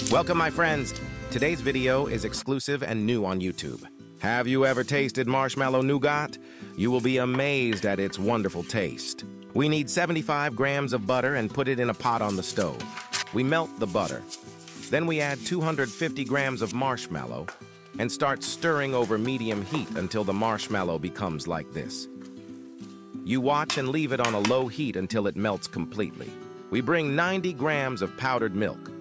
Welcome, my friends. Today's video is exclusive and new on YouTube. Have you ever tasted marshmallow nougat? You will be amazed at its wonderful taste. We need 75 grams of butter and put it in a pot on the stove. We melt the butter. Then we add 250 grams of marshmallow and start stirring over medium heat until the marshmallow becomes like this. You watch and leave it on a low heat until it melts completely. We bring 90 grams of powdered milk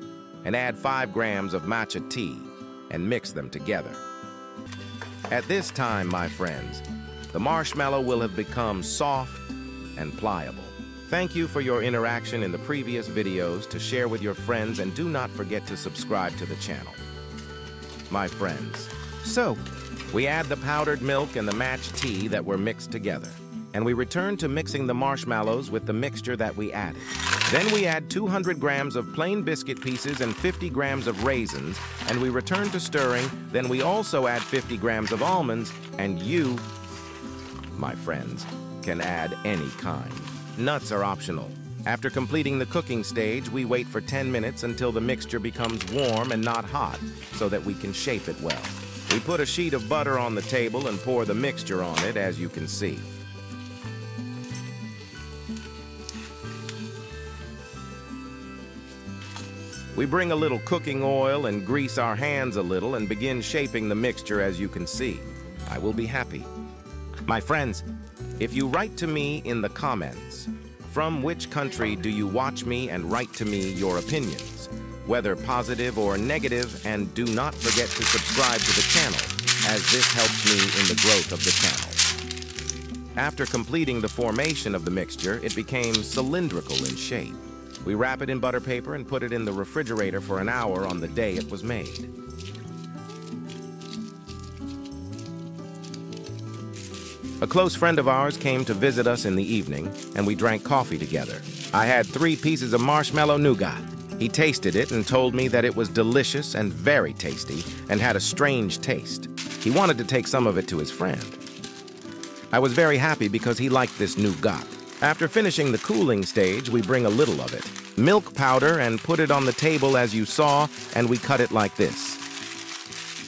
and add 5 grams of matcha tea and mix them together. At this time, my friends, the marshmallow will have become soft and pliable. Thank you for your interaction in the previous videos to share with your friends, and do not forget to subscribe to the channel. My friends, so we add the powdered milk and the matcha tea that were mixed together, and we return to mixing the marshmallows with the mixture that we added. Then we add 200 grams of plain biscuit pieces and 50 grams of raisins, and we return to stirring. Then we also add 50 grams of almonds, and you, my friends, can add any kind. Nuts are optional. After completing the cooking stage, we wait for 10 minutes until the mixture becomes warm and not hot, so that we can shape it well. We put a sheet of butter on the table and pour the mixture on it, as you can see. We bring a little cooking oil and grease our hands a little and begin shaping the mixture, as you can see. I will be happy. My friends, if you write to me in the comments, from which country do you watch me, and write to me your opinions, whether positive or negative, and do not forget to subscribe to the channel, as this helps me in the growth of the channel. After completing the formation of the mixture, it became cylindrical in shape. We wrap it in butter paper and put it in the refrigerator for an hour on the day it was made. A close friend of ours came to visit us in the evening, and we drank coffee together. I had 3 pieces of marshmallow nougat. He tasted it and told me that it was delicious and very tasty and had a strange taste. He wanted to take some of it to his friend. I was very happy because he liked this nougat. After finishing the cooling stage, we bring a little of it, milk powder, and put it on the table as you saw, and we cut it like this.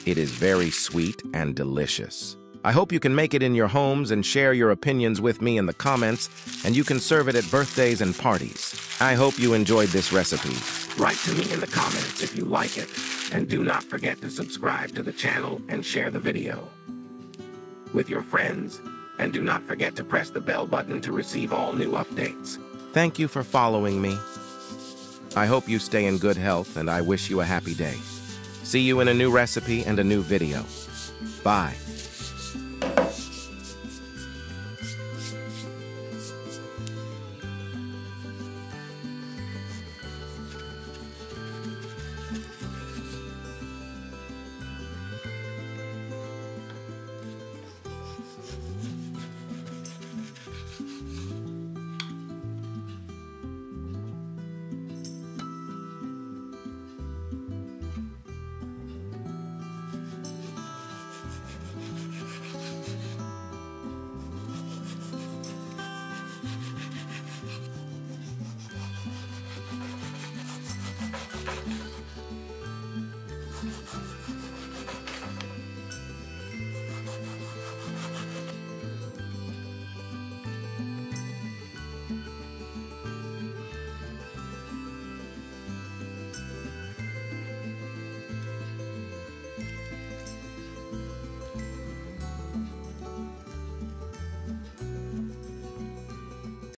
It is very sweet and delicious. I hope you can make it in your homes and share your opinions with me in the comments, and you can serve it at birthdays and parties. I hope you enjoyed this recipe. Write to me in the comments if you like it, and do not forget to subscribe to the channel and share the video with your friends. And do not forget to press the bell button to receive all new updates. Thank you for following me. I hope you stay in good health, and I wish you a happy day. See you in a new recipe and a new video. Bye.